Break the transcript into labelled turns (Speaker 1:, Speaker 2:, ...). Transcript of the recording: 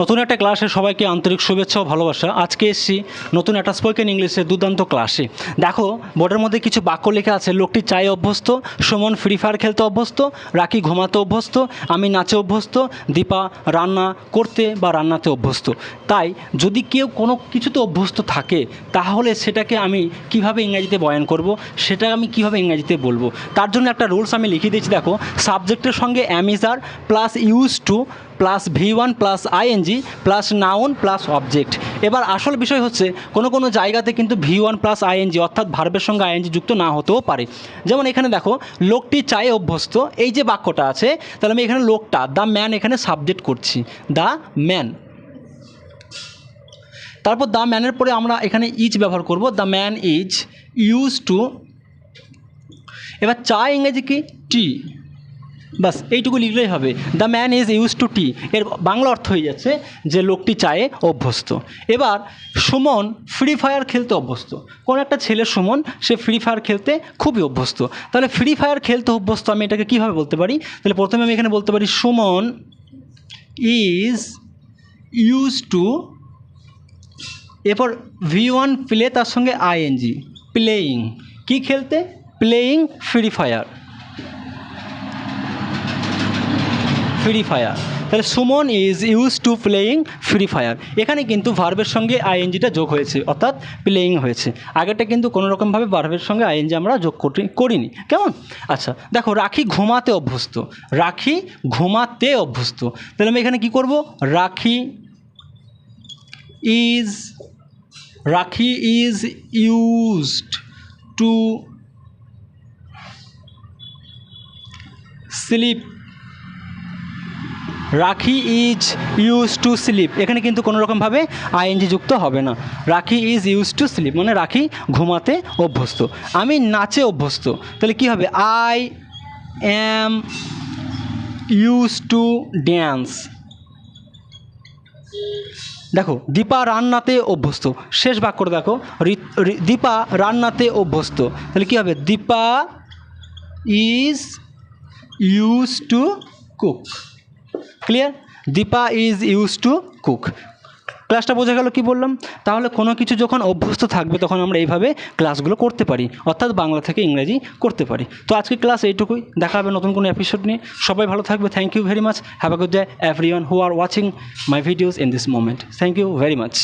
Speaker 1: নতুন একটা ক্লাসে সবাইকে আন্তরিক শুভেচ্ছা ও ভালোবাসা। আজকে এসেছি নতুন একটা স্পোকেন ইংলিশের দুর্দান্ত ক্লাসে। দেখো বোর্ডের মধ্যে কিছু বাক্য লেখা আছে। লোকটি চায়ে অভ্যস্ত, সুমন ফ্রি ফায়ার খেলতে অভ্যস্ত, রাখি ঘুমাতে অভ্যস্ত, আমি নাচে অভ্যস্ত, দীপা রান্না করতে বা রান্নাতে অভ্যস্ত। তাই যদি কেউ কোনো কিছুতে অভ্যস্ত থাকে তাহলে সেটাকে আমি কিভাবে ইংরেজিতে বয়ান করব, সেটা আমি কিভাবে ইংরেজিতে বলবো, তার জন্য একটা রুলস আমি লিখে দিয়েছি। দেখো, সাবজেক্টের সঙ্গে am is are plus use to plus V1 plus ING plus noun plus object. এবার আসল বিষয় হচ্ছে কোনো জায়গাতে কিন্তু V1 প্লাস আইএনজি অর্থাৎ ভার্বের সঙ্গে আইএনজি যুক্ত না হতেও পারে। যেমন এখানে দেখো, লোকটি চায়ে অভ্যস্ত, এই যে বাক্যটা আছে, তাহলে আমি এখানে লোকটা দ্য ম্যান এখানে সাবজেক্ট করছি, দ্য ম্যান। তারপর দ্য ম্যানের পরে আমরা এখানে ইজ ব্যবহার করব, the man is use to. এবার চা ইংরেজি কি? টি। বাস এইটুকু লিখলেই হবে, the man is use to tea. এর বাংলা অর্থ হয়ে যাচ্ছে যে লোকটি চায়ে অভ্যস্ত। এবার সুমন ফ্রি ফায়ার খেলতে অভ্যস্ত। কোন একটা ছেলে সুমন, সে ফ্রি ফায়ার খেলতে খুবই অভ্যস্ত। তাহলে ফ্রি ফায়ার খেলতে অভ্যস্ত আমি এটাকে কীভাবে বলতে পারি? তাহলে প্রথমে আমি এখানে বলতে পারি সুমন ইজ ইউজ টু, এরপর V1 প্লে, তার সঙ্গে আইএনজি, প্লেয়িং। কি খেলতে? Playing free fire, free fire. তাহলে Suman is use to playing free fire. এখানে কিন্তু ভার্বের সঙ্গে আইএনজিটা যোগ হয়েছে, অর্থাৎ প্লেয়িং হয়েছে। আগেরটা কিন্তু কোনোরকমভাবে ভার্বের সঙ্গে আইএনজি আমরা যোগ করিনি। কেমন? আচ্ছা দেখো, রাখি ঘুমাতে অভ্যস্ত, রাখি ঘুমাতে অভ্যস্ত। তাহলে আমি এখানে কী করব? রাখি ইজ ইউজড টু স্লিপ, রাখি ইজ ইউজ টু স্লিপ। এখানে কিন্তু কোনোরকমভাবে আইএনজি যুক্ত হবে না। রাখি ইজ ইউজ টু স্লিপ মানে রাখি ঘুমাতে অভ্যস্ত। আমি নাচে অভ্যস্ত, তাহলে কি হবে? I am use to dance. দেখো, দীপা রান্নাতে অভ্যস্ত। শেষ বাক্যটা দেখো, দীপা রান্নাতে অভ্যস্ত। তাহলে কী হবে? Deepa is use to cook. Clear? Deepa is use to cook. ক্লাসটা বোঝা গেল কি বললাম? তাহলে কোনো কিছু যখন অভ্যস্ত থাকবে তখন আমরা এইভাবে ক্লাসগুলো করতে পারি, অর্থাৎ বাংলা থেকে ইংরেজি করতে পারি। তো আজকে ক্লাস এইটুকুই, দেখা হবে নতুন কোনো এপিসোড নিয়ে। সবাই ভালো থাকবে। Thank you very much. Have a good day everyone who are watching my videos in this moment. Thank you very much.